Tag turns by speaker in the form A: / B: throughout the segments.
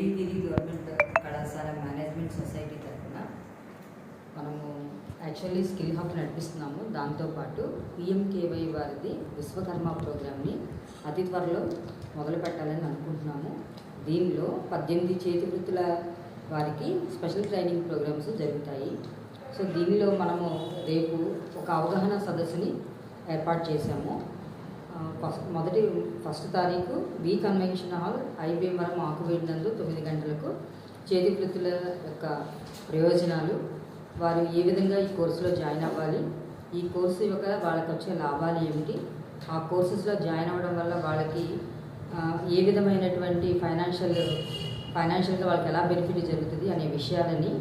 A: Yelagiri government కళాశాల management society తరఫున మనము యాక్చువల్లీ స్కిల్ హబ్ నడిపిస్తున్నాము. దాంతోపాటు పిఎంకేవై వారిది విశ్వకర్మ ప్రోగ్రామ్ని అతి త్వరలో మొదలు పెట్టాలని అనుకుంటున్నాము. దీనిలో 18 చేతి వృత్తుల వారికి స్పెషల్ ట్రైనింగ్ ప్రోగ్రామ్స్ జరుగుతాయి. సో దీనిలో మనము రేపు ఒక అవగాహన సదస్సుని ఏర్పాటు చేశాము. ఫస్ట్ తారీఖు వి కన్వెన్షన్ హాల్ ఐబీఎంవరం ఆకువేడి నందు 9 గంటలకు చేతి వృత్తుల యొక్క ప్రయోజనాలు, వారు ఏ విధంగా ఈ కోర్సులో జాయిన్ అవ్వాలి, ఈ కోర్సు యొక్క వాళ్ళకి వచ్చే లాభాలు ఏమిటి, ఆ కోర్సెస్లో జాయిన్ అవ్వడం వల్ల వాళ్ళకి ఏ విధమైనటువంటి ఫైనాన్షియల్గా వాళ్ళకి ఎలా బెనిఫిట్ జరుగుతుంది అనే విషయాలని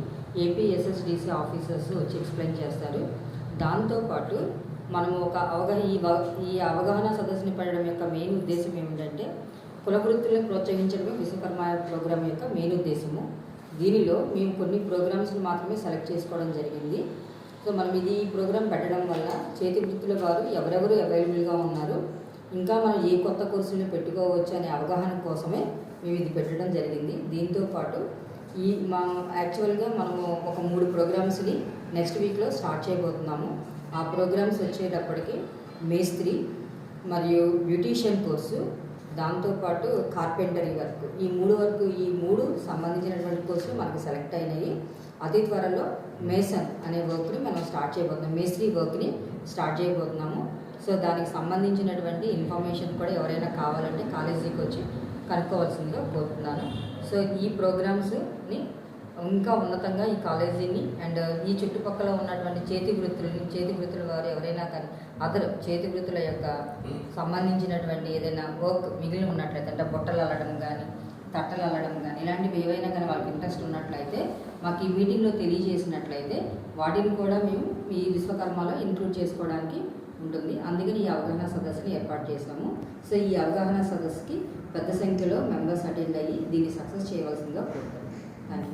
A: ఏపీఎస్ఎస్డిసి ఆఫీసర్స్ వచ్చి ఎక్స్ప్లెయిన్ చేస్తారు. దాంతోపాటు మనము ఈ అవగాహన సదస్సుని పెట్టడం యొక్క మెయిన్ ఉద్దేశం ఏమిటంటే కుల వృత్తులను ప్రోత్సహించడమే విశ్వకర్మ ప్రోగ్రామ్ యొక్క మెయిన్ ఉద్దేశము. దీనిలో మేము కొన్ని ప్రోగ్రామ్స్ని మాత్రమే సెలెక్ట్ చేసుకోవడం జరిగింది. సో మనం ఈ ప్రోగ్రామ్ పెట్టడం వల్ల చేతి వృత్తుల వారు ఎవరెవరు అవైలబుల్గా ఉన్నారు, ఇంకా మనం ఏ కొత్త కోర్సులను పెట్టుకోవచ్చు అనే అవగాహన కోసమే మేము ఇది పెట్టడం జరిగింది. దీంతోపాటు యాక్చువల్గా మనము ఒక 3 ప్రోగ్రామ్స్ని నెక్స్ట్ వీక్లో స్టార్ట్ చేయబోతున్నాము. ఆ ప్రోగ్రామ్స్ వచ్చేటప్పటికి మేస్త్రి మరియు బ్యూటీషియన్ కోర్సు, దాంతోపాటు కార్పెంటరీ వర్క్, ఈ 3 సంబంధించినటువంటి కోర్సులు మనకు సెలెక్ట్ అయినాయి. అతి త్వరలో మేసన్ అనే వర్క్ని మనం స్టార్ట్ చేయబోతున్నాం, మేస్త్రీ వర్క్ని స్టార్ట్ చేయబోతున్నాము. సో దానికి సంబంధించినటువంటి ఇన్ఫర్మేషన్ కూడా ఎవరైనా కావాలంటే కాలేజీకి వచ్చి కనుక్కోవాల్సిందిగా కోరుతున్నాను. సో ఈ ప్రోగ్రామ్స్ని ఇంకా ఉన్నతంగా ఈ కాలేజీని అండ్ ఈ చుట్టుపక్కల ఉన్నటువంటి చేతి వృత్తుల వారు ఎవరైనా కానీ చేతి వృత్తుల యొక్క సంబంధించినటువంటి ఏదైనా వర్క్ మిగిలి ఉన్నట్లయితే, అంటే బొట్టలు అల్లడం కానీ, తట్టలు అల్లడం కానీ, ఇలాంటివి ఏవైనా కానీ వాళ్ళకి ఇంట్రెస్ట్ ఉన్నట్లయితే మాకు ఈ మీటింగ్లో తెలియజేసినట్లయితే వాటిని కూడా మేము ఈ విశ్వకర్మలో ఇంక్లూడ్ చేసుకోవడానికి ఉంటుంది. అందుకని ఈ అవగాహన సదస్సుని ఏర్పాటు చేశాము. సో ఈ అవగాహన సదస్సుకి పెద్ద సంఖ్యలో మెంబర్స్ అటెండ్ అయ్యి దీన్ని సక్సెస్ చేయవలసిందిగా కోరుతాము. Thank you.